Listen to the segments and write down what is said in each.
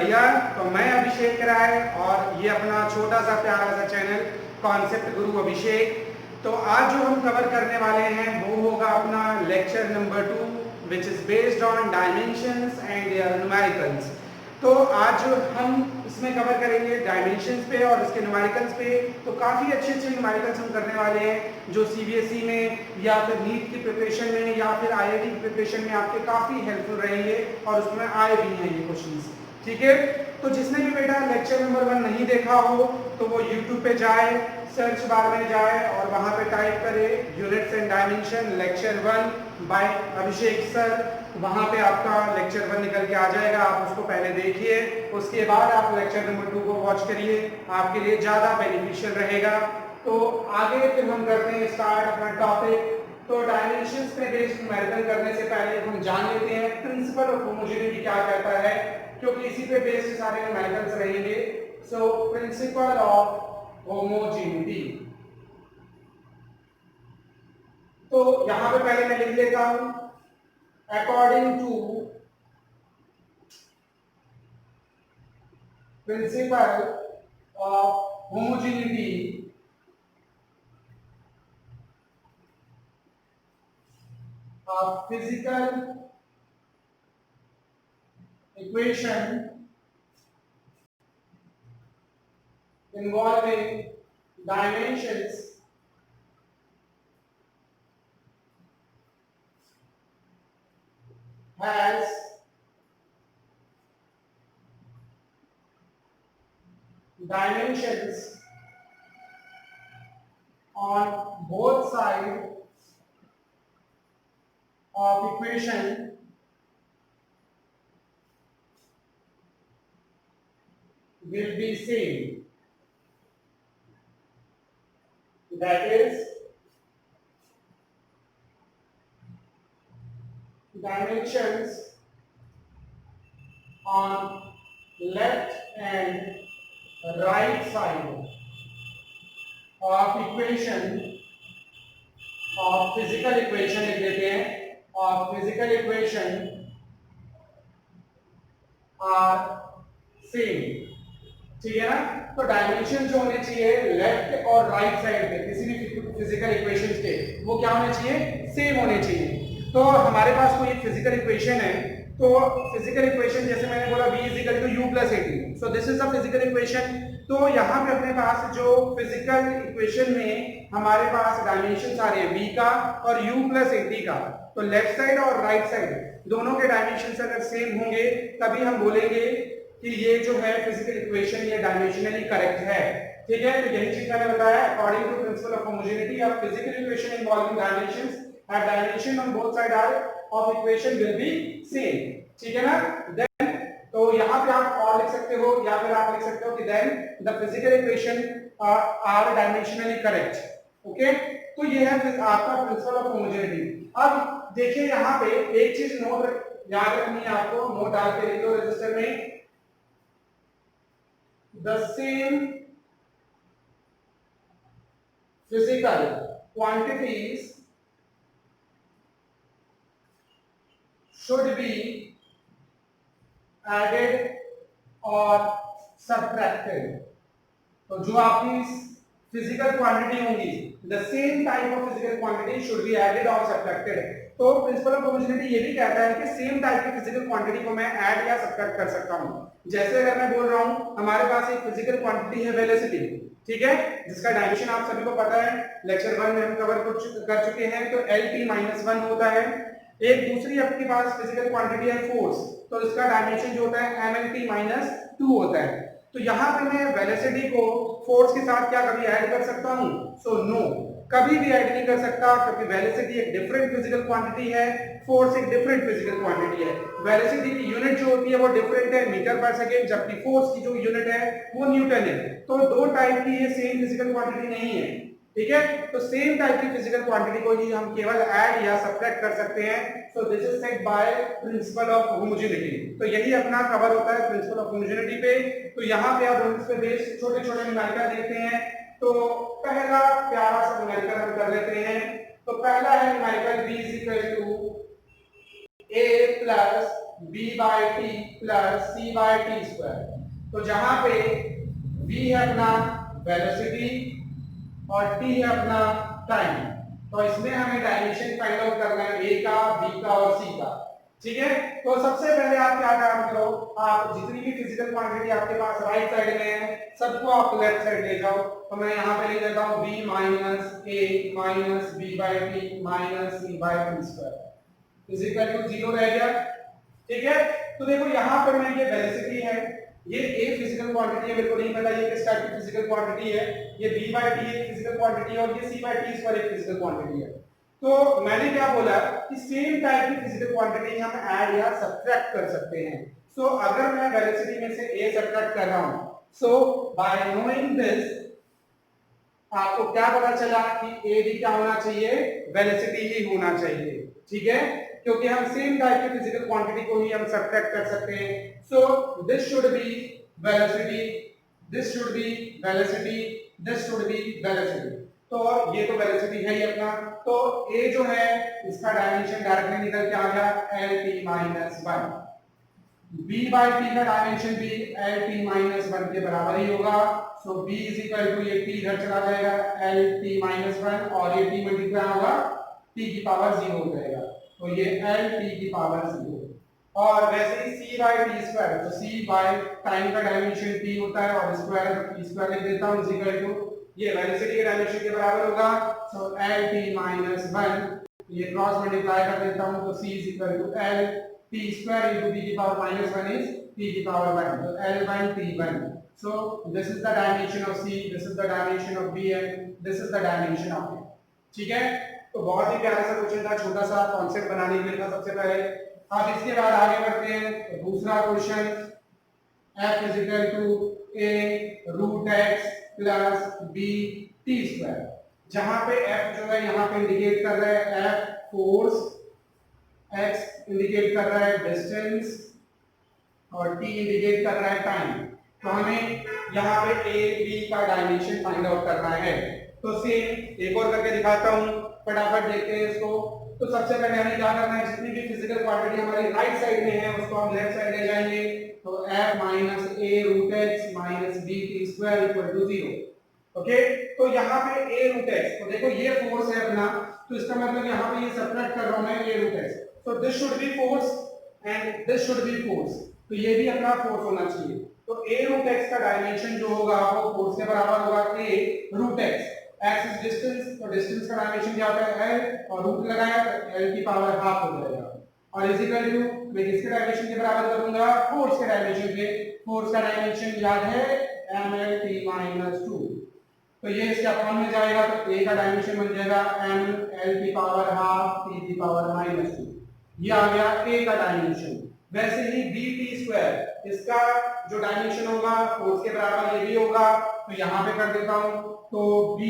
बढ़िया। तो मैं अभिषेक राय और ये अपना छोटा सा प्यारा सा चैनल कॉन्सेप्ट गुरु अभिषेक। तो आज जो हम कवर करने वाले हैं वो होगा अपना lecture number 2 which is based on dimensions and numericals. तो आज हम इसमें कवर करेंगे डायमेंशंस पे और इसके न्यूमेरिकल्स पे। तो काफ़ी अच्छे अच्छे न्यूमेरिकल्स हम करने वाले हैं जो सीबीएसई में या फिर नीट की प्रिपरेशन में या फिर आईआईटी की प्रिपरेशन में आपके काफ़ी हेल्पफुल रहेंगे और उसमें आए भी हैं ये क्वेश्चंस। ठीक है, तो जिसने भी बेटा लेक्चर नंबर 1 नहीं देखा हो तो वो यूट्यूब पे जाए, सर्च बार में जाए और वहाँ पे टाइप करे units and dimension lecture 1 by अभिषेक सर। वहाँ पे आपका लेक्चर 1 निकल के आ जाएगा, आप उसको पहले देखिए, उसके बाद आप लेक्चर नंबर 2 को वॉच करिए, आपके लिए ज़्यादा बेनिफिशियल रहेगा। तो आगे फिर हम करते हैं स्टार्ट अपना टॉपिक। तो डायमेंशंस पे बेस्ड न्यूमेरिकल करने से पहले हम जान लेते हैं प्रिंसिपल ऑफ होमोजेनिटी क्या कहता है, क्योंकि इसी पे बेस्ड सारे न्यूमेरिकल्स रहेंगे। सो प्रिंसिपल ऑफ होमोजेनिटी, तो यहां पे पहले मैं लिख लेता हूं according to principle of homogeneity of physical equation involving dimensions has dimensions on both sides of equation will be same. That is, dimensions on left and right side of equation of physical equation लिख देते हैं, of physical equation are same। ठीक है ना। तो dimension जो होने चाहिए लेफ्ट और राइट साइड पे किसी भी फिजिकल इक्वेशंस के, वो क्या होने चाहिए, सेम होने चाहिए। तो हमारे पास कोई एक फिजिकल इक्वेशन है, तो फिजिकल इक्वेशन जैसे मैंने बोला v is equal to u plus 18, so this is the physical equation. तो यहाँ पे अपने पास जो फिजिकल इक्वेशन में हमारे पास डायमेंशन आ रहे हैं v का और u प्लस 80 का। तो लेफ्ट साइड और राइट साइड दोनों के डायमेंशन अगर सेम होंगे तभी हम बोलेंगे कि ये जो है फिजिकल इक्वेशन ये डायमेंशनली करेक्ट है। ठीक है, तो यही चीज मैंने बताया according to principle of homogeneity of physical equation involving dimensions at dimension on both side are of equation will be same. ठीक है ना। देन तो यहाँ पे आप और लिख सकते हो या फिर आप लिख सकते हो कि then the physical equation are dimensionally correct. Okay, तो ये है आपका प्रिंसिपल ऑफ होमोजेनिटी। अब देखिए यहाँ पे एक चीज नोट याद रखनी है आपको, नोट डाल के लिख लो रजिस्टर में, the same physical quantities should be added or subtracted। तो जो आपकी फिजिकल क्वांटिटी होंगी, the same type of physical quantity should be added or subtracted। तो प्रिंसिपल ऑफ होमोजेनिटी ये भी कहता है कि सेम टाइप की फिजिकल क्वांटिटी को मैं ऐड या सब्ट्रैक्ट कर सकता हूं। जैसे अगर मैं बोल रहा हूं हमारे पास एक फिजिकल क्वांटिटी है वेलोसिटी, ठीक है, जिसका डायमेंशन आप सभी को पता है, लेक्चर 1 में हम कवर कर चुके हैं। तो LT-1 होता है। एक दूसरी आपके पास फिजिकल क्वांटिटी है फोर्स, तो इसका डायमेंशन जो होता है MLT-2 होता है। तो यहाँ पे मैं वेलोसिटी को फोर्स के साथ क्या कभी ऐड कर सकता हूँ? सो नो, कभी भी ऐड नहीं कर सकता, क्योंकि वेलोसिटी एक डिफरेंट फिजिकल क्वांटिटी है, फोर्स एक डिफरेंट फिजिकल क्वांटिटी है। वेलोसिटी की यूनिट जो होती है वो डिफरेंट है, मीटर पर सेकेंड, जबकि फोर्स की जो यूनिट है वो न्यूटन है। तो दो टाइप की ये सेम फिजिकल क्वांटिटी नहीं है। ठीक है, तो सेम टाइप की फिजिकल क्वांटिटी को ही हम केवल ऐड या सब्ट्रैक्ट कर सकते हैं। सो this is said by principle of homogeneity. तो यही अपना कवर होता है प्रिंसिपल ऑफ होमोजेनिटी पे। तो यहाँ पे आप इस पे बेस्ड छोटे छोटे न्यूमेरिकल देखते हैं। तो पहला प्यारा सा न्यूमेरिकल हम कर लेते हैं। तो पहला है numerical v is equal to a plus b by T plus c by T square. तो जहां पे v है अपना वेलोसिटी और t है अपना टाइम, तो इसमें हमें डायमेंशन फाइंड आउट करना है a का, b का और c का। ठीक है, तो सबसे पहले आप क्या काम करो, आप जितनी भी फिजिकल क्वांटिटी आपके पास राइट साइड में है सबको आप लेफ्ट साइड ले जाओ। तो मैं यहाँ पे लिख देता हूँ b minus a minus b by T minus c by T square is equal to 0 रह गया। ठीक है, तो देखो यहाँ पर मैं ये वेलोसिटी है, ये a फिजिकल क्वांटिटी है, मेरे को नहीं पता ये किस टाइप की फिजिकल क्वांटिटी है, ये b बाई टी एक फिजिकल क्वांटिटी है और ये c बाई टी स्क्वायर एक फिजिकल क्वांटिटी है। तो मैंने क्या बोला कि सेम टाइप की फिजिकल क्वांटिटी हम ऐड या सब्ट्रैक्ट कर सकते हैं। सो अगर मैं वेलोसिटी में से a सब्ट्रैक्ट कर रहा हूं, सो बाय नोइंग दिस आपको क्या पता चला कि a भी क्या होना चाहिए, वेलोसिटी ही होना चाहिए। ठीक है, क्योंकि हम सेम टाइप की फिजिकल क्वांटिटी को ही हम सब्ट्रैक्ट कर सकते हैं। So this should B velocity, this should B velocity, this should B velocity. तो ये तो वेलोसिटी है ही अपना, तो a जो है इसका डायमेंशन डायरेक्टली निकल के आ गया lt minus 1, b by t का डायमेंशन भी lt माइनस 1 के बराबर ही होगा। सो b इज इक्वल टू ये t इधर चला जाएगा lt माइनस 1 और ये t मल्टीप्लाई होगा t की पावर 0 हो जाएगा, तो ये lt की पावर 0। और वैसे ही c बाई टी स्क्वायर, तो c बाई टाइम का डायमेंशन t होता है और स्क्वायर t स्क्वायर लिख देता हूं इज इक्वल टू ये वेलोसिटी के डायमेंशन के बराबर होगा। सो lt माइनस 1 ये क्रॉस मल्टीप्लाई कर देता हूं तो c is equal to l t square into t की पावर माइनस 1 इज t की पावर 1, तो l1 t1। So this is the dimension of c, this is the dimension of b and this is the dimension of a। ठीक है, तो बहुत ही प्यारा सा question था, छोटा सा कॉन्सेप्ट बनाने के लिए था सबसे पहले। अब इसके बाद आगे बढ़ते हैं, तो दूसरा question f is equal to a root x plus b t square, जहां पे f जो है यहाँ पे इंडिकेट कर रहा है f फोर्स, x इंडिकेट कर रहा है डिस्टेंस और t इंडिकेट कर रहा है टाइम। तो हमें यहाँ पे a b का डायमेंशन फाइंड आउट करना है। तो सेम एक और करके दिखाता हूँ, फटाफट देखते हैं इसको। तो सबसे पहले हमें क्या करना है, जितनी भी फिजिकल क्वांटिटी हमारी राइट साइड में है उसको हम लेफ्ट साइड ले जाएंगे। तो f minus a root x minus b t square equal to 0। Okay, तो यहाँ पे a रूट x, तो देखो ये फोर्स है अपना, तो इसका मतलब यहाँ पे ये सब्ट्रैक्ट कर रहा हूं मैं a रूट x, तो this should be force and this should be force, तो ये भी अपना फोर्स होना चाहिए। तो a रूट x का डायमेंशन जो होगा वो फोर्स के बराबर होगा a root x, x is distance, तो डिस्टेंस का डायमेंशन क्या होता है l और रूट लगाया तो l की पावर हाफ हो जाएगा, और इज इक्वल टू मैं किसके डायमेंशन के बराबर करूंगा, फोर्स के डायमेंशन के। फोर्स का डायमेंशन याद है mlt-2, तो ये इसके अपॉन में जाएगा तो a का डायमेंशन बन जाएगा ml की पावर हाफ t की पावर -2, ये आ गया a का डायमेंशन। वैसे ही bt स्क्वायर, इसका जो डायमेंशन होगा फोर्स के बराबर ये भी होगा, तो यहाँ पे कर देता हूँ, तो b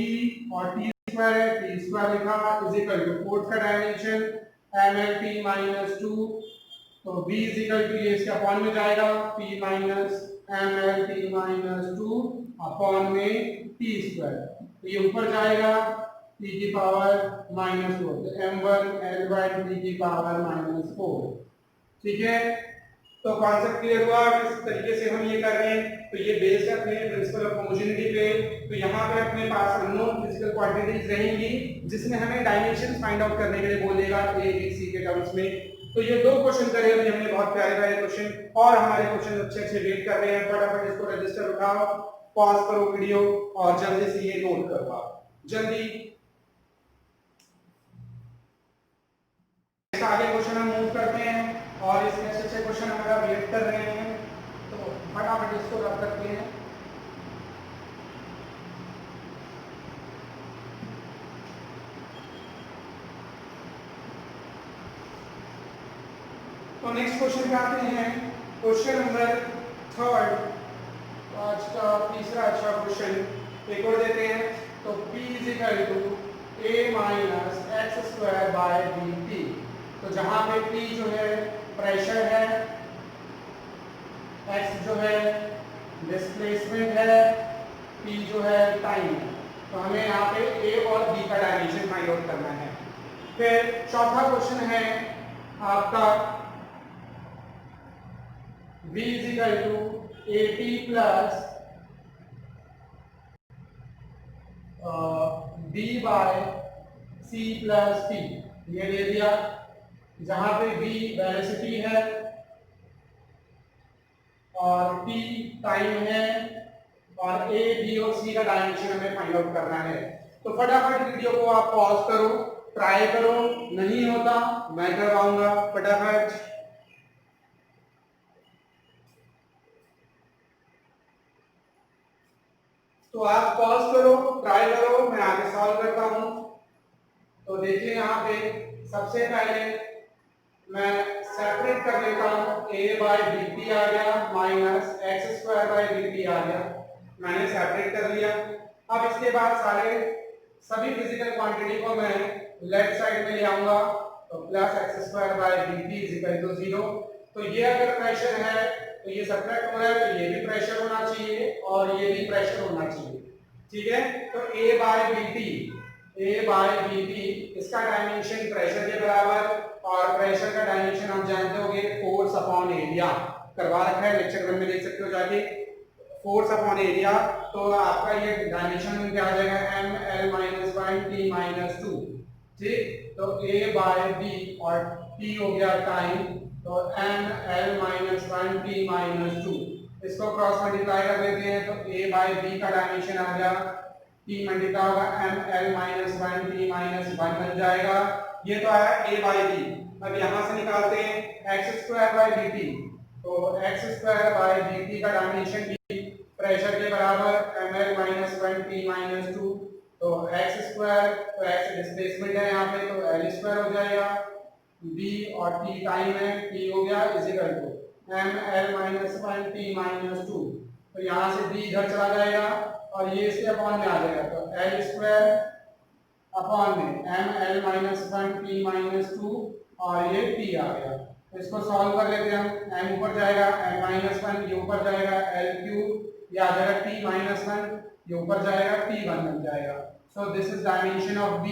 और t स्क्वायर है, t स्क्वायर लिखा इज इक्वल टू फोर्स का डायमेंशन mlt-2, तो b इज इक्वल टू ये इसके अपॉन में जाएगा p माइनस mlt-2 अपॉन में t स्क्वायर, तो ये ऊपर जाएगा t की पावर -4, तो m1 l/t की पावर -4। ठीक है, तो कॉन्सेप्ट क्लियर हुआ किस तरीके से हम ये कर रहे हैं। तो ये बेस्ड है अपने प्रिंसिपल ऑफ होमोजेनिटी पे। तो यहाँ पे अपने पास अननोन फिजिकल क्वांटिटीज रहेंगी जिसमें हमें डायमेंशन फाइंड आउट करने के लिए बोलेगा a b c के टर्म्स में। तो ये दो क्वेश्चन करे अभी हमने, बहुत प्यारे प्यारे क्वेश्चन, और हमारे क्वेश्चन अच्छे अच्छे वेट कर रहे हैं। फटाफट इसको रजिस्टर उठाओ, पॉज करो वीडियो और जल्दी से ये नोट करवाओ जल्दी। आगे क्वेश्चन हम मूव करते हैं और इसमें अच्छे क्वेश्चन हमारा वेट कर रहे हैं, तो फटाफट इसको रख करते हैं। तो नेक्स्ट क्वेश्चन पे आते हैं, क्वेश्चन नंबर 3, आज का तीसरा अच्छा क्वेश्चन एक और देते हैं। तो P is equal to a minus X square by dt, तो जहां पे P जो है प्रेशर है, x जो है डिस्प्लेसमेंट है, p जो है टाइम है, तो हमें यहाँ पे a और b का डायमेंशन फाइंड आउट करना है। फिर चौथा क्वेश्चन है आपका V is equal to A T plus B by C plus T, ये ले दिया, जहां पे V वेलोसिटी है और T टाइम है और A, B और C का डायमेंशन हमें फाइंड आउट करना है। तो फटाफट वीडियो को आप पॉज करो, ट्राई करो, नहीं होता मैं करवाऊंगा, फटाफट। तो आप पॉज करो, ट्राई करो, मैं आगे सॉल्व करता हूं। तो देखिए यहाँ पे सबसे पहले मैं सेपरेट कर लेता हूं, a बाय डी टी आ गया minus X square by D T आ गया, मैंने सेपरेट कर लिया। अब इसके बाद सभी फिजिकल क्वांटिटी को मैं लेफ्ट साइड में ले आऊंगा, तो plus X square by D T is equal to 0। तो ये अगर प्रेशर है तो ये सब्ट्रैक्ट हो रहा है, तो ये भी प्रेशर होना चाहिए और ये भी प्रेशर होना चाहिए, ठीक है। तो a बाय डी टी इसका डायमेंशन प्रेशर के बराबर, और प्रेशर का डायमेंशन आप जानते होंगे फोर्स अपॉन एरिया, करवा रखा है लेक्चर 1 में, देख सकते हो जाके, फोर्स अपॉन एरिया। तो आपका ये डायमेंशन में क्या आ जाएगा, M L minus 1 T minus 2, ठीक। तो a बाय b और t हो गया टाइम, तो M L minus 1 T minus 2, इसको क्रॉस मल्टीप्लाई कर लेते हैं, तो a बाय b का डायमेंशन आ गया, t मल्टीप्लाई होगा M L minus 1 T minus 1 बन जाएगा। ये तो आया a बाय b। अब यहां से निकालते हैं X square by D T, तो X square by D T का डायमेंशन भी प्रेशर के बराबर M L minus 1 T minus 2, तो एक्स स्क्वायर, तो एक्स डिस्प्लेसमेंट है यहाँ पे, तो एल स्क्वायर हो जाएगा, b और t टाइम है, t हो गया is equal to M L minus 1 T minus 2, तो यहाँ से b इधर चला जाएगा और ये इसके अपॉन में आ जाएगा, तो एल स्क्वायर अपॉन में M L minus 1 T minus 2 और ये t आ गया। तो इसको सॉल्व कर लेते हैं हम, m ऊपर जाएगा m माइनस 1, ये ऊपर जाएगा l क्यूब, ये आ जाएगा t माइनस 1, ये ऊपर जाएगा t1 बन जाएगा। सो this is dimension of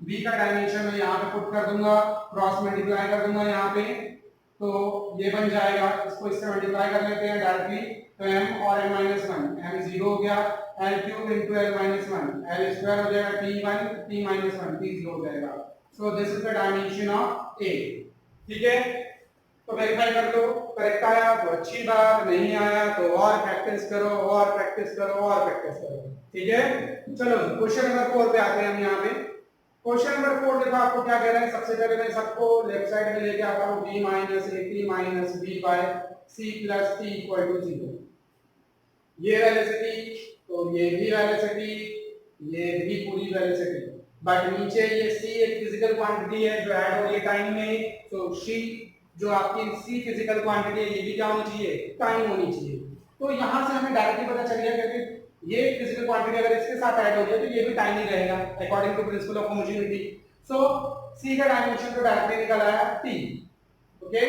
b का डायमेंशन मैं यहाँ पे पुट कर दूंगा, क्रॉस मल्टीप्लाई कर दूंगा यहाँ पे, तो ये बन जाएगा, इसको इससे मल्टीप्लाई कर लेते हैं डायरेक्टली, तो m और m माइनस 1, m 0 हो गया, l cube into l minus 1, l square हो जाएगा t1, t माइनस 1, t 0 हो जाएगा। सो this is the dimension of a, ठीक है। तो वेरीफाई कर लो, करेक्ट आया तो अच्छी बात, नहीं आया तो और प्रैक्टिस करो और प्रैक्टिस करो और प्रैक्टिस करो, ठीक है। चलो क्वेश्चन नंबर 4 पे आते हैं हम यहाँ पे। क्वेश्चन नंबर 4 देखो आपको क्या कह रहा है, सबसे पहले मैं सबको लेफ्ट साइड में लेके आता हूँ, b minus A T minus B by C plus T equal to 0, ये वेलोसिटी, तो ये भी वेलोसिटी, ये भी पूरी वेलोसिटी, बट नीचे ये c एक फिजिकल क्वांटिटी है जो ऐड हो रही है टाइम में, तो c जो आपकी c फिजिकल क्वांटिटी है ये भी क्या होनी चाहिए, टाइम होनी चाहिए। तो यहां से हमें डायरेक्टली पता चल गया कि ये फिजिकल क्वांटिटी अगर इसके साथ ऐड हो जाए तो ये भी टाइम ही रहेगा according to principle of homogeneity. So c का डायमेंशन तो डायरेक्टली निकल आया t, ओके,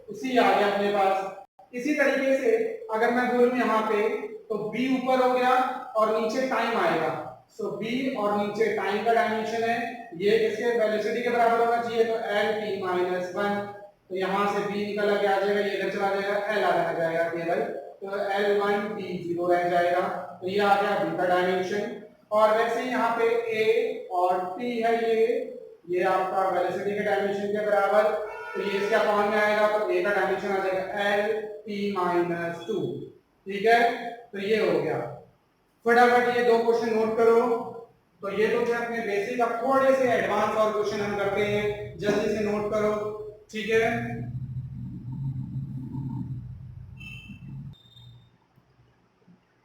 उसी आ गया अपने पास। इसी तरीके से अगर मैं बोलूं यहाँ पे, तो b ऊपर हो गया और नीचे टाइम आएगा, सो b और नीचे टाइम का डायमेंशन है, ये इसके वेलोसिटी के बराबर होना चाहिए, तो l t माइनस 1, तो यहां से b निकल के आ जाएगा, ये इधर चला जाएगा, l आ जाएगा केवल, तो l1 t 0 रह जाएगा, तो ये आ गया b का डायमेंशन। और वैसे यहाँ पे a और t है, ये आपका वेलोसिटी के डायमेंशन के बराबर, तो ये इसके अपॉन में आएगा, तो a का डायमेंशन आ जाएगा l t माइनस 2, ठीक है। तो ये हो गया, फटाफट ये दो क्वेश्चन नोट करो। तो ये तो थे अपने बेसिक, अब थोड़े से एडवांस और क्वेश्चन हम करते हैं, जल्दी से नोट करो, ठीक है।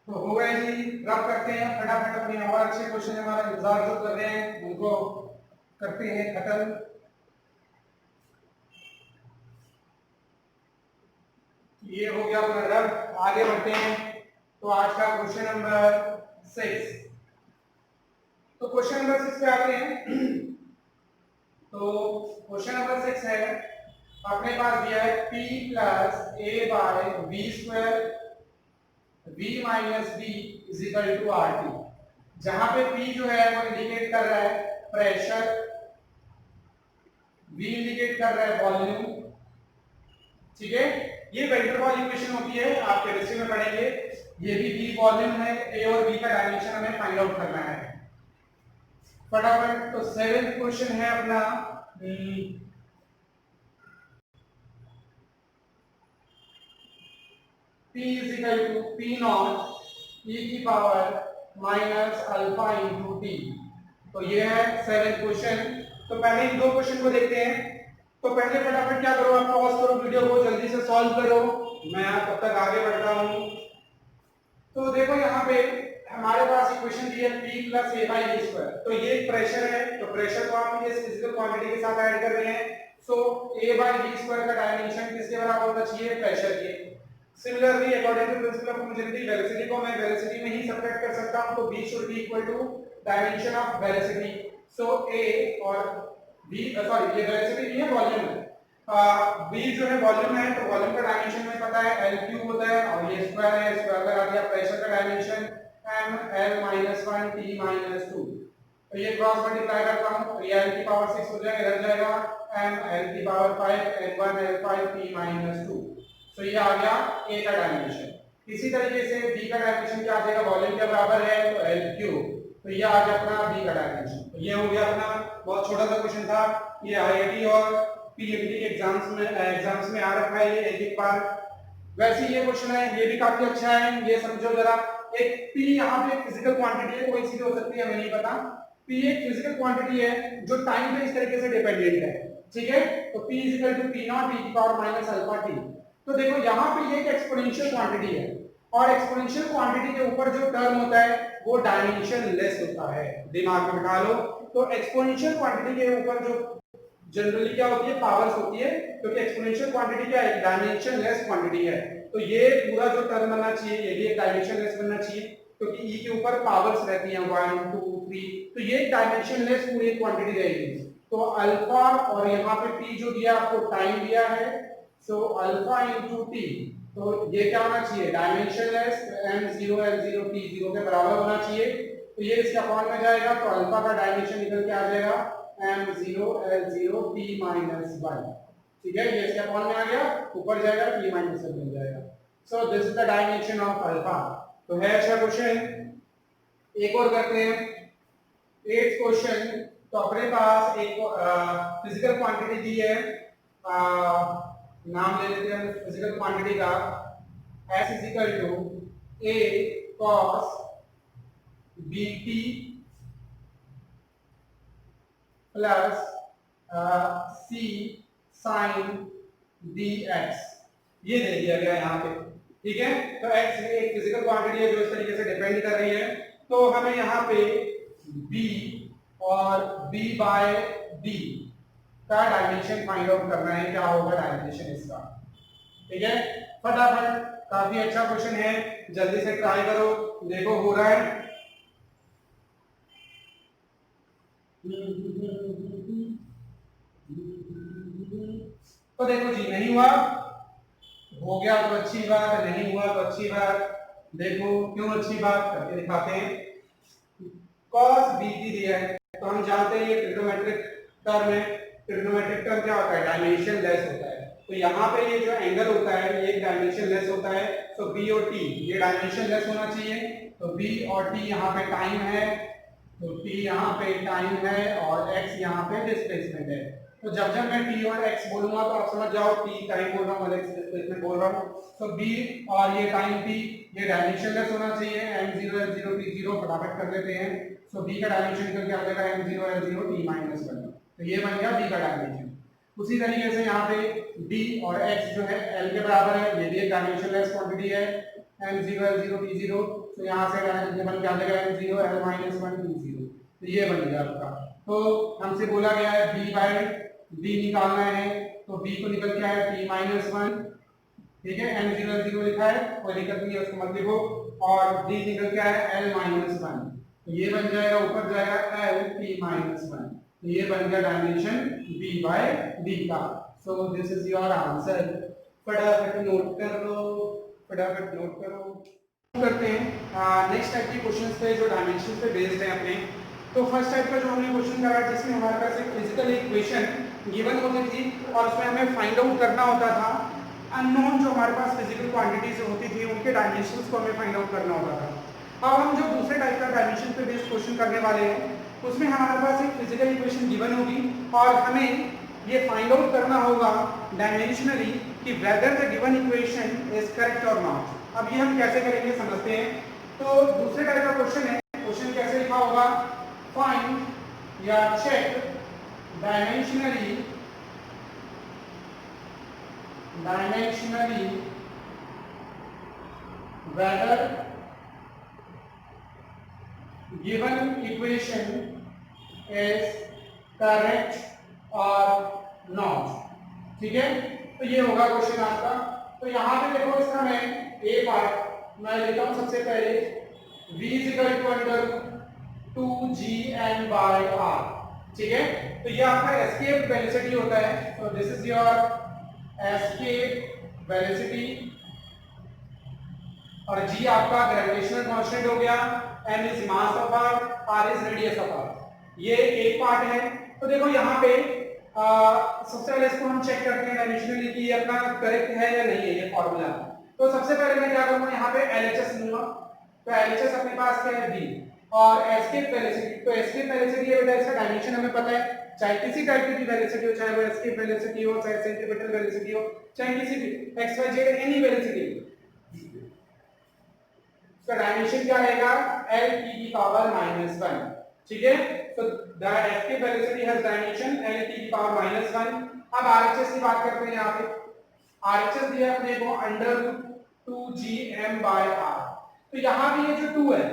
तो हो गए जी, रब करते हैं फटाफट अपने और अच्छे क्वेश्चन हमारा इंतजार जो कर रहे हैं उनको करते हैं खत्म। ये हो गया अपना रब, आगे बढ़ते हैं। तो आज का क्वेश्चन नंबर 6, तो क्वेश्चन नंबर 6 पे आते हैं। तो क्वेश्चन नंबर 6 है, अपने पास दिया है p plus A by V square v minus b is equal to R T, जहां पे p जो है वो इंडिकेट कर रहा है प्रेशर, v इंडिकेट कर रहा है वॉल्यूम, ठीक है। ये वेक्टर वॉल इक्वेशन होती है, आप केमिस्ट्री में पढ़ेंगे। ये भी बी वॉल्यूम है, ए और बी का डायमेंशन हमें फाइंड आउट करना है फटाफट। तो 7th क्वेश्चन है अपना P is equal to P naught e की power minus alpha into T. तो ये है 7th क्वेश्चन। तो पहले इन दो क्वेश्चन को देखते हैं। तो पहले फटाफट क्या करो, आप पॉज करो वीडियो को, जल्दी से सॉल्व करो, मैं तब तक आगे बढ़ता हूँ। तो देखो यहाँ पे हमारे पास इक्वेशन दी है P plus A by B square. तो ये एक प्रेशर है, तो प्रेशर को आप ये फिजिकल क्वांटिटी के साथ ऐड कर रहे हैं। So A by B square का डायमेंशन किसके बराबर होना चाहिए, प्रेशर के। Similarly according to principle of homogeneity, velocity को मैं वेलोसिटी में ही सबट्रैक्ट कर सकता हूं। तो v should be equal to dimension of velocity. So a और v, सॉरी ये वेलोसिटी नहीं है, वॉल्यूम है। v जो है वॉल्यूम है, तो वॉल्यूम का डायमेंशन में पता है l क्यूब होता है, और ये स्क्वायर है, स्क्वायर लगा दिया। प्रेशर का डायमेंशन m l - 1 t - 2। तो ये क्रॉस मल्टीप्लाई करता हूं, तो ये l की पावर 6 हो जाएगा, इधर जाएगा m l की पावर 5 l1 l5 t - 2। तो ये आ गया a का डायमेंशन। इसी तरीके से b का डायमेंशन क्या आ जाएगा, वॉल्यूम के बराबर है, तो l क्यूब। तो ये आ गया अपना b का डायमेंशन। तो ये हो गया अपना, बहुत छोटा सा क्वेश्चन था। ये आईआईटी और पीएमटी के एग्जाम्स में आ रखा है ये एक बार। वैसे ये क्वेश्चन है, ये भी काफी अच्छा है, ये समझो जरा। एक p यहाँ पे फिजिकल क्वांटिटी है, कोई सी हो सकती है, हमें नहीं पता। p एक फिजिकल क्वांटिटी है जो टाइम पे इस तरीके से डिपेंडेंट है, ठीक है। तो p = p naught e की पावर माइनस अल्फा t। तो देखो यहाँ पे ये एक एक्सपोनेंशियल क्वांटिटी है, और एक्सपोनेंशियल क्वांटिटी के ऊपर जो टर्म होता है वो डायमेंशन लेस होता है, दिमाग में बिठा लो। तो एक्सपोनेंशियल क्वांटिटी के ऊपर जो जनरली क्या होती है, पावर्स होती है, क्योंकि एक्सपोनेंशियल क्वांटिटी क्या है, डायमेंशन लेस क्वांटिटी है। तो ये पूरा जो टर्म बनना चाहिए, ये भी एक डायमेंशन लेस बनना चाहिए, क्योंकि e के ऊपर पावर्स रहती हैं 1 2 3। तो ये एक डायमेंशन लेस पूरी क्वांटिटी रहेगी। तो अल्फा और यहाँ पे p जो दिया आपको टाइम दिया है, सो अल्फा इंटू टी। तो ये क्या होना चाहिए, dimension less, m0 l0 t0 के बराबर होना चाहिए। तो ये इसके अपॉन में जाएगा, तो अल्फा का डायमेंशन निकल के आ जाएगा m0 l0 t - 1। ठीक है, ये इसके अपॉन में आ गया, ऊपर जाएगा t - 1 मिल जाएगा। सो this is the dimension of alpha. तो है अच्छा क्वेश्चन। एक और करते हैं 8th क्वेश्चन। तो अपने पास एक फिजिकल क्वांटिटी दी है, नाम ले लेते हैं फिजिकल क्वांटिटी का, S = a cos bt plus c sin dx। ये दे दिया गया यहाँ पे, ठीक है। तो x एक फिजिकल क्वांटिटी है जो इस तरीके से डिपेंड कर रही है। तो हमें यहाँ पे b और b/d का डायमेंशन फाइंड आउट करना है, क्या होगा डायमेंशन इसका, ठीक है। फटाफट, काफी अच्छा क्वेश्चन है, जल्दी से ट्राई करो, देखो हो रहा है। तो देखो जी, नहीं हुआ, हो गया तो अच्छी बात, नहीं हुआ तो अच्छी बात। देखो क्यों अच्छी बात, करके दिखाते हैं। cos bt दिया है, तो हम जानते हैं ये ट्रिग्नोमेट्रिक टर्म है। ट्रिग्नोमेट्रिक टर्म क्या होता है, डायमेंशन लेस होता है। तो यहाँ पे ये जो एंगल होता है ये डायमेंशन लेस होता है। तो b और t ये डायमेंशन लेस होना चाहिए। तो b और t यहाँ पे टाइम है, तो t यहाँ पे टाइम है, और x यहाँ पे डिस्प्लेसमेंट है। तो जब जब मैं t और x बोलूंगा तो आप समझ जाओ, t टाइम बोल रहा हूँ और x डिस्प्लेसमेंट बोल रहा हूँ। तो b और ये टाइम t ये डायमेंशन लेस होना चाहिए, m0 l0 t0 फटाफट कर लेते हैं। तो b का डायमेंशन निकल के आ जाएगा m0 l0 t - 1। तो ये बन गया b का डायमेंशन। उसी तरीके से यहाँ पे d और x जो है l के बराबर है, ये भी एक डायमेंशन लेस क्वांटिटी है, m0 l0 t0। तो यहाँ से ये बन के आ जाएगा m0 l - 1 t0। तो ये बन गया आपका। तो हमसे बोला गया है b/d निकालना है, तो b को निकल के आया t - 1, ठीक है। m0 l0 लिखा है, कोई दिक्कत नहीं है, उसको मत लिखो। और d निकल के आया l - 1, तो ये बन जाएगा, ऊपर जाएगा l t - 1। तो ये बन गया डायमेंशन b/d का। सो दिस इज योर आंसर। फटाफट नोट कर लो, फटाफट नोट करो। करते हैं नेक्स्ट टाइप के क्वेश्चंस पे जो डायमेंशन पे बेस्ड है अपने। तो फर्स्ट टाइप का जो हमने क्वेश्चन करा, जिसमें हमारे पास एक फिजिकल इक्वेशन गिवन होती थी और उसमें हमें फाइंड आउट करना होता था अननोन जो हमारे पास फिजिकल क्वांटिटीज होती थी उनके डायमेंशंस को हमें फाइंड आउट करना होता था। अब हम जो दूसरे टाइप का डायमेंशन पे बेस्ड क्वेश्चन करने वाले हैं उसमें हमारे पास एक फिजिकल इक्वेशन गिवन होगी और हमें ये फाइंड आउट करना होगा डायमेंशनली कि whether the given equation is correct और नॉट। अब ये हम कैसे करेंगे समझते हैं। तो दूसरे टाइप का क्वेश्चन है, क्वेश्चन कैसे लिखा होगा, फाइंड या check dimensionally whether given equation is correct or not। ठीक है, तो ये होगा क्वेश्चन आपका। तो यहाँ पे देखो इसका मैं ए पार्ट मैं लेता हूँ सबसे पहले v is equal to under 2gn by r। ठीक है, तो ये आपका एस्केप वेलोसिटी होता है। तो this is your escape velocity और g आपका ग्रेविटेशनल कांस्टेंट हो गया, m is mass of r, r is radius of r। ये एक पार्ट है। तो देखो यहाँ पे सबसे पहले इसको हम चेक करते हैं डायमेंशनली कि ये अपना करेक्ट है या नहीं है ये फार्मूला। तो सबसे पहले मैं क्या करूंगा, यहाँ पे LHS लूंगा। तो LHS अपने पास क्या है b और एस्केप वेलोसिटी। तो एस्केप वेलोसिटी है बेटा, इसका डायमेंशन हमें पता है, चाहे किसी टाइप की वेलोसिटी हो, चाहे वो एस्केप वेलोसिटी हो, चाहे सेंट्रीपिटल वेलोसिटी हो, चाहे किसी भी X Y Z any velocity, इसका डायमेंशन क्या रहेगा, l t की पावर -1। ठीक है, तो the escape velocity has dimension l t की पावर -1। अब RHS की बात करते हैं। यहाँ पे RHS दिया अपने को अंडर 2gm by r। तो यहाँ भी ये जो 2 है,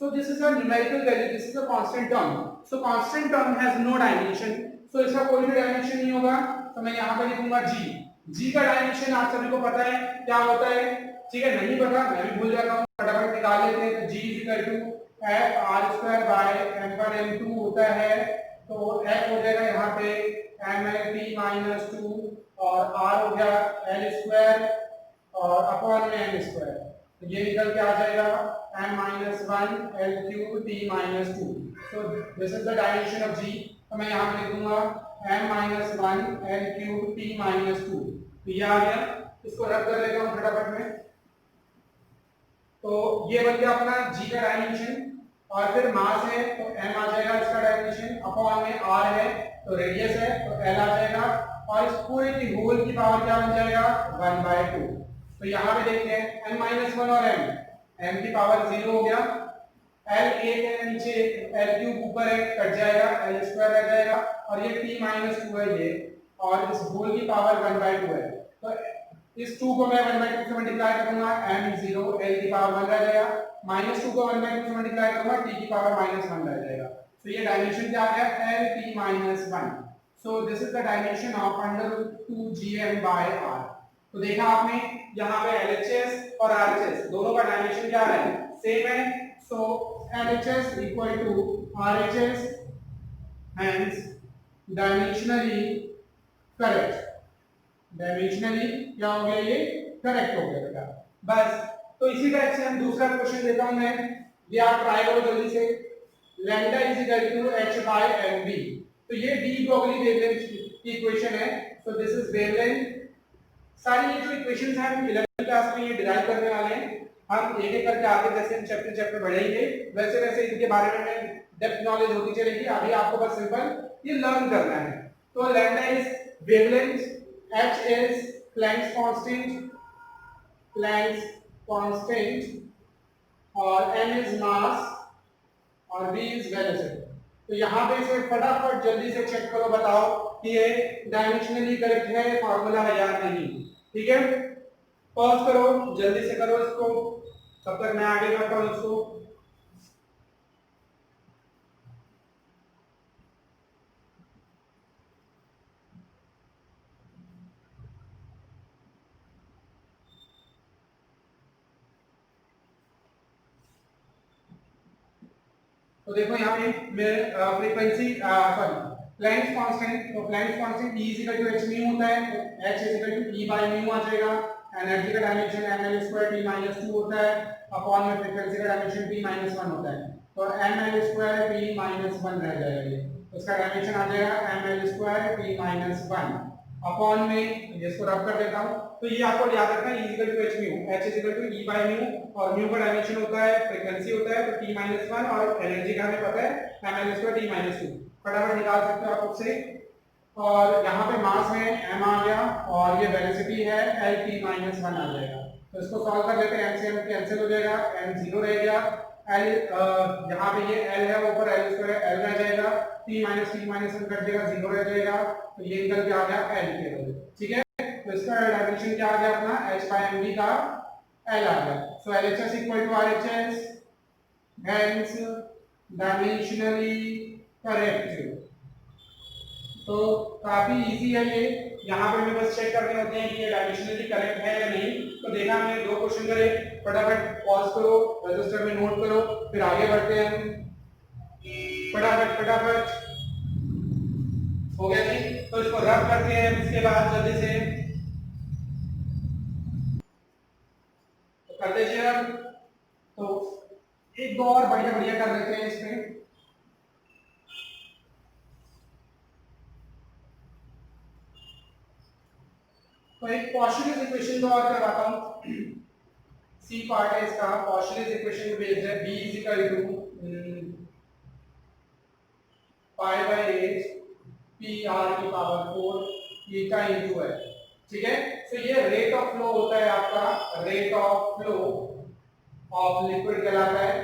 so this is a numerical value, this is a constant term, so constant term has no dimension, so इसका कोई भी डायमेंशन नहीं होगा। तो मैं यहाँ पे लिखूंगा g का डायमेंशन आप सभी को पता है क्या होता है। ठीक है, नहीं पता मैं भी भूल जाता हूँ, फटाफट निकाल लेते हैं। तो g is equal to f r square by m1 m2 होता है। तो f हो जाएगा यहाँ पे mlt minus 2 और r हो गया l square और अपॉन में m square। तो ये निकल के आ जाएगा m minus 1 l cube t minus 2। so this is the dimension of g। तो मैं यहाँ पे लिखूंगा m minus 1 l cube t minus 2। तो ये आ गया, इसको रद्द कर लेता हूँ फटाफट में। तो ये बन गया अपना g का डायमेंशन और फिर मास है तो m आ जाएगा इसका डायमेंशन, अपॉन में r है तो रेडियस है तो l आ जाएगा और इस पूरे की होल की पावर क्या बन जाएगा 1/2। तो यहाँ पे देखते हैं n-1 और m की पावर 0 हो गया, l एक है नीचे, l क्यूब ऊपर है कट जाएगा, l स्क्वायर रह जाएगा और ये t-2 है ये, और इस होल की पावर 1/2 है। तो इस 2 को मैं 1/2 से मल्टीप्लाई करूंगा, m0 l की पावर 1 रह जाएगा, -2 को 1/2 से मल्टीप्लाई करूंगा, t की पावर -1 रह जाएगा। तो ये डायमेंशन क्या आ गया lt-1। So this is the dimension of under 2gm by r। तो देखा आपने यहाँ पे LHS और RHS दोनों का डायमेंशन क्या है, सेम है। So LHS equal to RHS hence dimensionally correct. Dimensionally क्या हो गया, ये करेक्ट हो गया बेटा। बस, तो इसी टाइप से हम दूसरा क्वेश्चन देता हूं मैं, ये आप ट्राई करो जल्दी से। Lambda is equal to h by mv। तो ये डी ब्रोगली वेवलेंथ की इक्वेशन है। So this is wavelength. सारी ये जो इक्वेशंस हैं हम 11वीं क्लास में ये डिराइव करने वाले हैं। हम एक एक करके आगे जैसे हम चैप्टर बढ़ेंगे वैसे वैसे इनके बारे में डेप्थ नॉलेज होती चलेगी। अभी आपको बस सिंपल ये लर्न करना है। तो lambda is wavelength, h is Planck's constant और m इज मास और v इज वेलोसिटी। तो यहाँ पे इसे फटाफट जल्दी से चेक करो, बताओ कि ये डायमेंशनली करेक्ट है फार्मूला है या नहीं। ठीक है, पॉज करो, जल्दी से करो इसको, तब तक मैं आगे करता हूँ इसको। तो देखो यहाँ पे मैं फ्रीक्वेंसी प्लैंक्स कांस्टेंट, तो Planck's constant E equal to h mu होता है, तो h equal to E by mu आ जाएगा। एनर्जी का डायमेंशन ml स्क्वायर t -2 होता है, अपॉन में फ्रीक्वेंसी का डायमेंशन t-1 होता है। तो ml स्क्वायर t-1 रह जाएगा ये, तो इसका डायमेंशन आ जाएगा ml स्क्वायर t-1। अपॉन में इसको रब कर देता हूं। तो ये आपको याद रखना है, E equal to H mu, H is equal to E by mu, और म्यू का डायमेंशन होता है फ्रीक्वेंसी होता है तो T-1, और एनर्जी का हमें पता है ml स्क्वायर T-2। फटाफट निकाल सकते हो आप उससे। और यहाँ पे मास में m आ गया और ये वेलोसिटी है L-T-1 आ जाएगा। तो इसको सॉल्व कर लेते हैं, m से m कैंसिल हो जाएगा, m 0 रह गया, L यहाँ पे ये L है ऊपर, L स्क्वायर L रह जाएगा, T-1 कट जाएगा, 0 रह जाएगा, तो ये निकल के आ गया L केवल। ठीक है, तो इसका डायमेंशन क्या आ गया अपना h बाय mv का L आ गया। सो LHS equal to RHS, hence dimensionally correct. तो काफी इजी है ये, यहाँ पे हमें बस चेक करने होते हैं कि ये डायमेंशनली करेक्ट है या नहीं। तो देखा हमने 2 क्वेश्चन करे, फटाफट पॉज करो, रजिस्टर में नोट करो, फिर आगे बढ़ते हैं हम। फटाफट हो गया जी। तो इसको रब करते हैं इसके बाद जल्दी से, तो कर दीजिए अब। तो एक दो और बढ़िया बढ़िया कर लेते हैं इसमें। तो एक पॉस्चुलस इक्वेशन को और करवाता हूं। सी पार्ट है इसका, पॉस्चुलस इक्वेशन बेस्ड है, b is equal to pi by 8 p r की पावर 4 थीटा इनटू है। ठीक है, तो ये रेट ऑफ फ्लो होता है आपका, rate of flow of liquid कहलाता है।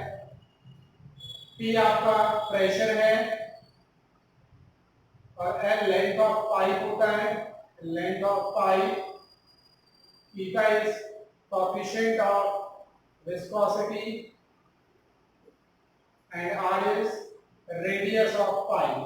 p आपका प्रेशर है और l लेंथ ऑफ पाइप होता है, length of pipe, theta is coefficient of viscosity and r is radius of pipe,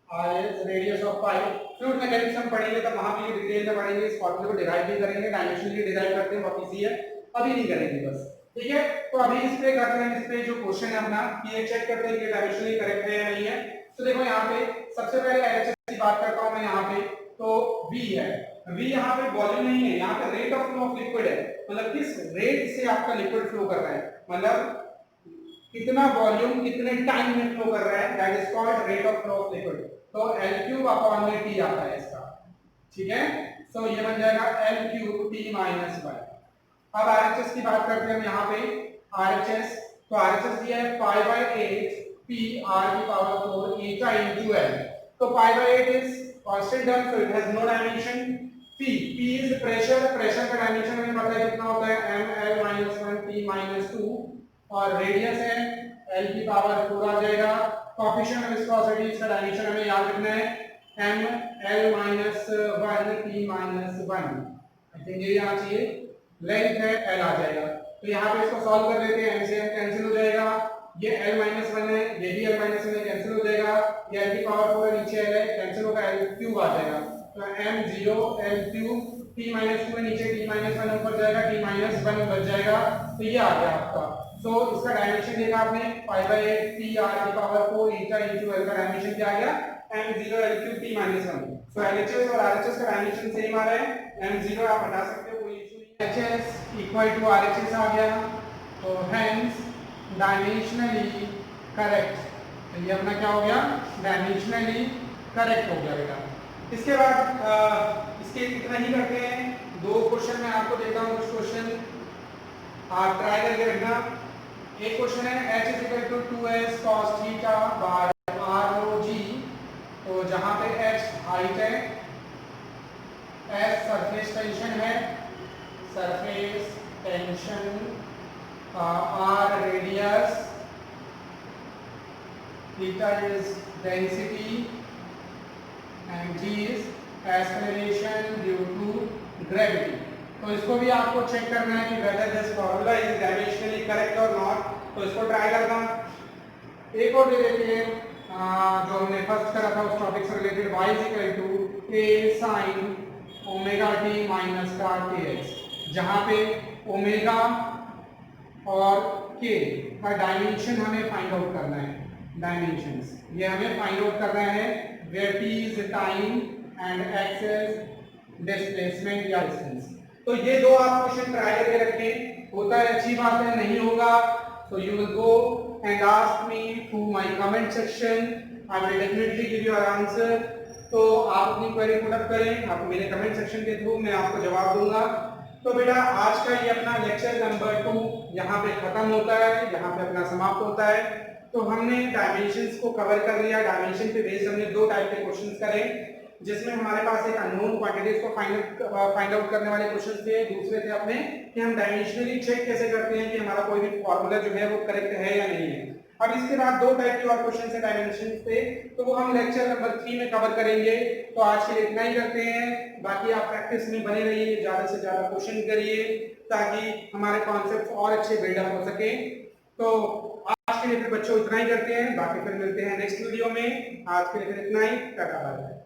r is radius of pipe। Fluid mechanics हम पढ़ेंगे तब वहां पे डिटेल में पढ़ेंगे, इस फॉर्मूले को डिराइव भी करेंगे, डायमेंशनली डिराइव करते हैं, बहुत इजी है, अभी नहीं करेंगे बस। ठीक है, तो अभी इस पे करते हैं, इस पे जो क्वेश्चन है अपना, ये चेक करते हैं कि डायमेंशनली करेक्ट है या नहीं है। तो देखो यहाँ पे सबसे पहले एलएचएस की बात करता हूं मैं यहाँ पे, तो v है, v यहाँ पे वॉल्यूम नहीं है, यहाँ पे rate of flow of liquid है, मतलब किस रेट से आपका लिक्विड फ्लो कर रहा है, मतलब कितना वॉल्यूम कितने टाइम में फ्लो कर रहा है, that is called rate of flow of liquid. तो L क्यूब अपॉन में T आता है इसका। ठीक है, सो ये बन जाएगा L क्यूब T-1। अब RHS की बात करते हैं हम यहाँ पे, RHS, तो RHS दिया है पाई बाय 8 P R की पावर 4 eta into L। तो pi by 8 is constant term, so it has no dimension. P इज प्रेशर, प्रेशर का डायमेंशन हमें पता है कितना होता है, ml-1 T-2, और रेडियस है L की पावर 4 आ जाएगा। कोएफिशिएंट ऑफ विस्कोसिटी, इसका डायमेंशन हमें याद रखना है, ml-1 T-1, आई थिंक ये आना चाहिए, लेंथ है L आ जाएगा। तो यहाँ पे इसको सॉल्व कर लेते हैं, m से m कैंसिल हो जाएगा, ये L-1 है, ये भी L-1 है, कैंसिल हो जाएगा, ये L की पावर 4 है, नीचे L है, कैंसिल होगा, L क्यूब आ जाएगा, तो m0 L क्यूब T-2 है, नीचे T-1 ऊपर जाएगा, T-1 बच जाएगा, तो ये आ गया आपका। सो इसका डायमेंशन देखा आपने, पाई बाय 8 P R की पावर 4 eta into L का डायमेंशन क्या आ गया, m0 L क्यूब T-1। सो LHS और RHS का डायमेंशन सेम आ रहा है, m0 आप हटा सकते हो, कोई इशू नहीं। LHS इक्वल टू RHS आ गया, तो हेंस डायमेंशनली करेक्ट। तो ये अपना क्या हो गया, डायमेंशनली करेक्ट हो गया बेटा। इसके बाद इसके इतना ही करते हैं, 2 क्वेश्चन मैं आपको देता हूँ, कुछ क्वेश्चन आप ट्राई करके रखना। एक क्वेश्चन है h is equal to 2s cos theta by r rho g, तो जहां पे h हाइट है, s सरफेस टेंशन है, surface tension, r radius, theta is density and g is acceleration due to gravity. तो इसको भी आपको चेक करना है कि whether this formula is dimensionally correct और नॉट, तो इसको ट्राई करना। एक और दे देते हैं जो हमने फर्स्ट करा था उस टॉपिक से related, y is equal to a sin omega t minus का kx, जहां पे ओमेगा और k का डायमेंशन हमें फाइंड आउट करना है, डायमेंशंस ये हमें फाइंड आउट करना है, where t is time and x is displacement या डिस्टेंस। तो ये 2 आप क्वेश्चन ट्राई करके रखें, होता है अच्छी बात है, नहीं होगा so you will go and ask me through my comment section, I will definitely give you an answer। तो आप अपनी क्वेरी पुट अप करें, आप मेरे कमेंट सेक्शन के थ्रू मैं आपको जवाब दूंगा। तो बेटा आज का ये अपना लेक्चर नंबर 2 यहाँ पे खत्म होता है, यहाँ पे अपना समाप्त होता है। तो हमने डायमेंशंस को कवर कर लिया। डायमेंशन पे बेस्ड हमने दो टाइप के क्वेश्चंस करे, जिसमें हमारे पास एक अननोन क्वांटिटीज को फाइंड आउट करने वाले क्वेश्चंस थे, दूसरे थे अपने कि हम डायमेंशनली चेक कैसे करते हैं कि हमारा कोई भी फॉर्मूला जो है वो करेक्ट है या नहीं है। अब इसके बाद दो टाइप के और क्वेश्चन है डायमेंशन पे, तो वो हम लेक्चर नंबर 3 में कवर करेंगे। तो आज के लिए इतना ही करते हैं, बाकी आप प्रैक्टिस में बने रहिए, ज्यादा से ज्यादा क्वेश्चन करिए ताकि हमारे कॉन्सेप्ट और अच्छे बिल्डअप हो सके। तो आज के लिए फिर बच्चों इतना ही करते हैं, बाकी फिर मिलते हैं नेक्स्ट वीडियो में। आज के लिए फिर इतना ही, टाटा बाय बाय।